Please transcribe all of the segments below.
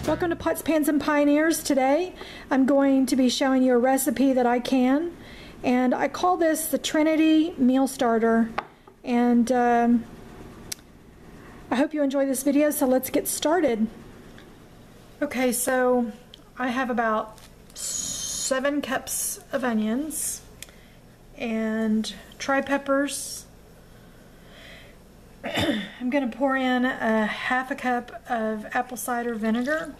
Welcome to Pots, Pans, and Pioneers. Today I'm going to be showing you a recipe that I can, and I call this the Trinity Meal Starter, and I hope you enjoy this video, so let's get started. Okay, so I have about 7 cups of onions and tri-peppers. I'm going to pour in a half a cup of apple cider vinegar,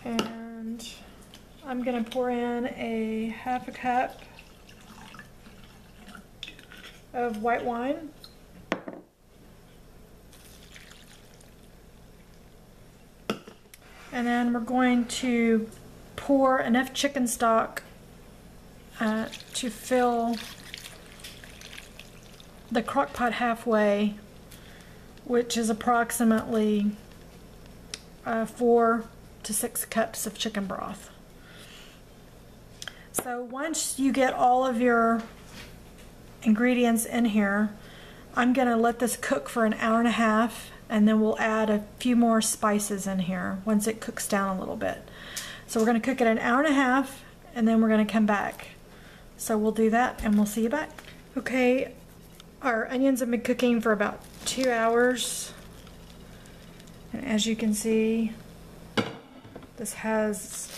and I'm going to pour in a half a cup of white wine, and then we're going to pour enough chicken stock to fill the crock pot halfway, which is approximately 4 to 6 cups of chicken broth. So once you get all of your ingredients in here, I'm going to let this cook for an hour and a half, and then we'll add a few more spices in here once it cooks down a little bit. So we're going to cook it an hour and a half, and then we're going to come back. So we'll do that and we'll see you back. Okay, our onions have been cooking for about 2 hours, and as you can see, this has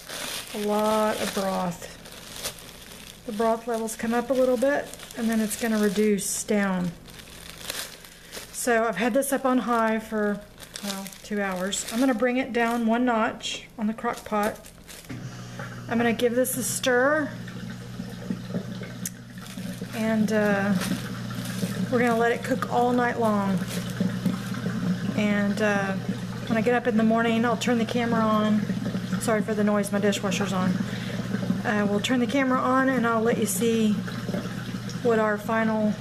a lot of broth. The broth levels come up a little bit, and then it's going to reduce down. So I've had this up on high for, well, 2 hours. I'm going to bring it down 1 notch on the crock pot. I'm going to give this a stir, and we're going to let it cook all night long. And when I get up in the morning, I'll turn the camera on. Sorry for the noise, my dishwasher's on. We'll turn the camera on, and I'll let you see what our final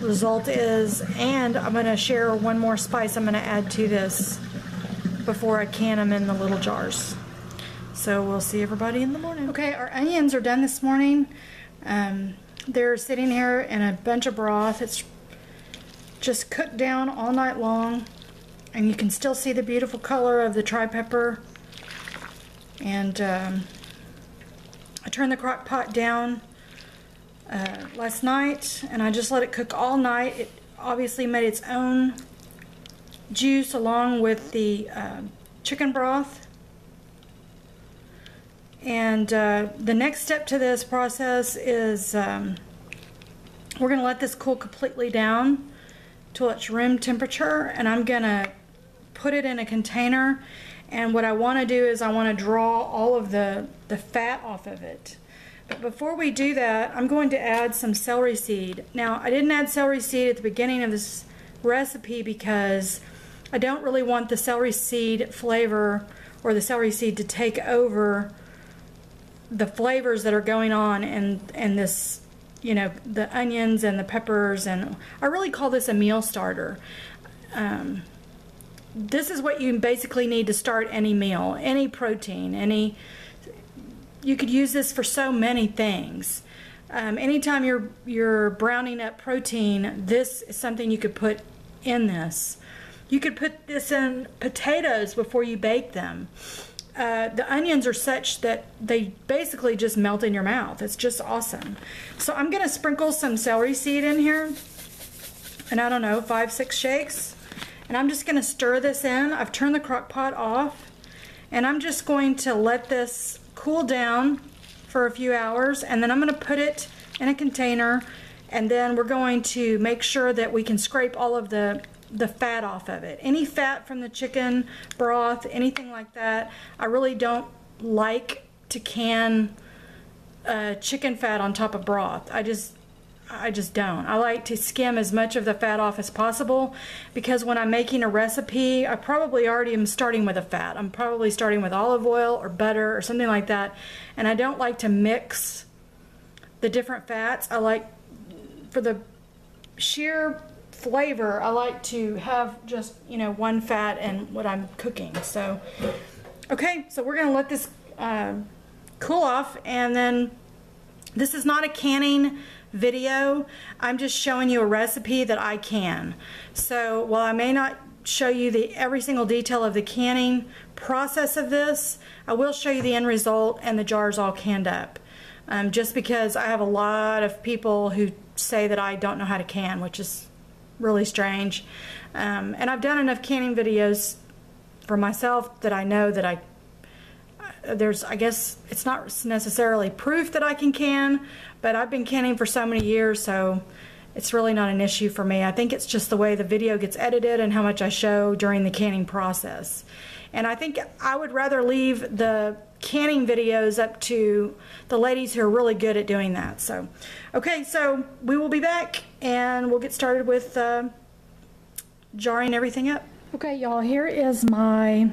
result is. And I'm going to share one more spice I'm going to add to this before I can them in the little jars. So we'll see everybody in the morning. Okay, our onions are done this morning. They're sitting here in a bunch of broth. It's just cooked down all night long, and you can still see the beautiful color of the tri-pepper. And I turned the crock pot down last night, and I just let it cook all night. It obviously made its own juice along with the chicken broth. And the next step to this process is we're going to let this cool completely down till it's room temperature, and I'm going to put it in a container. And what I want to do is I want to draw all of the fat off of it. But before we do that, I'm going to add some celery seed. Now, I didn't add celery seed at the beginning of this recipe because I don't really want the celery seed flavor or the celery seed to take over the flavors that are going on in this, you know, the onions and the peppers. And I really call this a meal starter. This is what you basically need to start any meal, any protein, you could use this for so many things. Anytime you're browning up protein, this is something you could put in this. You could put this in potatoes before you bake them. The onions are such that they basically just melt in your mouth. It's just awesome. So I'm going to sprinkle some celery seed in here, and I don't know, 5-6 shakes. And I'm just going to stir this in. I've turned the crock pot off, and I'm just going to let this cool down for a few hours, and then I'm going to put it in a container, and then we're going to make sure that we can scrape all of the fat off of it. Any fat from the chicken broth, anything like that. I really don't like to can chicken fat on top of broth. I just don't. I like to skim as much of the fat off as possible, because when I'm making a recipe, I probably already am starting with a fat. I'm probably starting with olive oil or butter or something like that, and I don't like to mix the different fats. I like, for the sheer flavor, I like to have just, you know, one fat in what I'm cooking. So, okay, so we're going to let this cool off, and then this is not a canning video. I'm just showing you a recipe that I can. So while I may not show you every single detail of the canning process of this, I will show you the end result and the jars all canned up. Just because I have a lot of people who say that I don't know how to can, which is really strange. And I've done enough canning videos for myself that I know that I guess it's not necessarily proof that I can, but I've been canning for so many years, so it's really not an issue for me. I think it's just the way the video gets edited and how much I show during the canning process. And I think I would rather leave the canning videos up to the ladies who are really good at doing that. So, okay, so we will be back and we'll get started with jarring everything up. Okay, y'all, here is my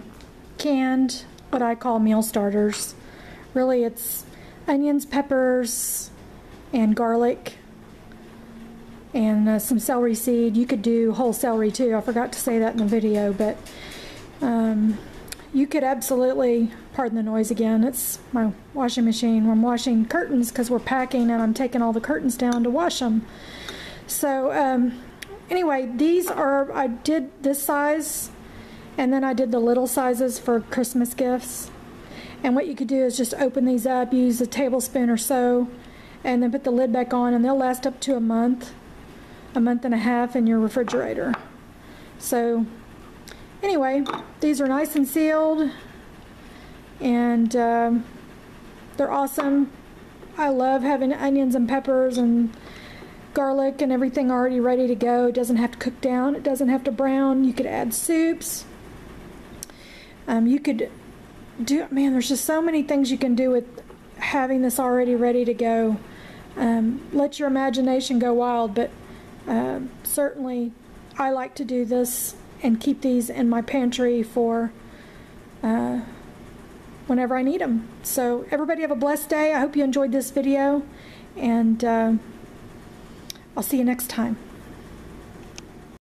canned, what I call meal starters. Really, it's onions, peppers, and garlic, and some celery seed. You could do whole celery too. I forgot to say that in the video, but you could absolutely, pardon the noise again, it's my washing machine. I'm washing curtains because we're packing and I'm taking all the curtains down to wash them. So anyway, these are, I did this size, and then I did the little sizes for Christmas gifts. And what you could do is just open these up, use a tablespoon or so, and then put the lid back on, and they'll last up to a month and a half in your refrigerator. So anyway, these are nice and sealed, and they're awesome. I love having onions and peppers and garlic and everything already ready to go. It doesn't have to cook down. It doesn't have to brown. You could add soups. You could do, man, there's just so many things you can do with having this already ready to go. Let your imagination go wild, but certainly I like to do this and keep these in my pantry for whenever I need them. So everybody have a blessed day. I hope you enjoyed this video, and I'll see you next time.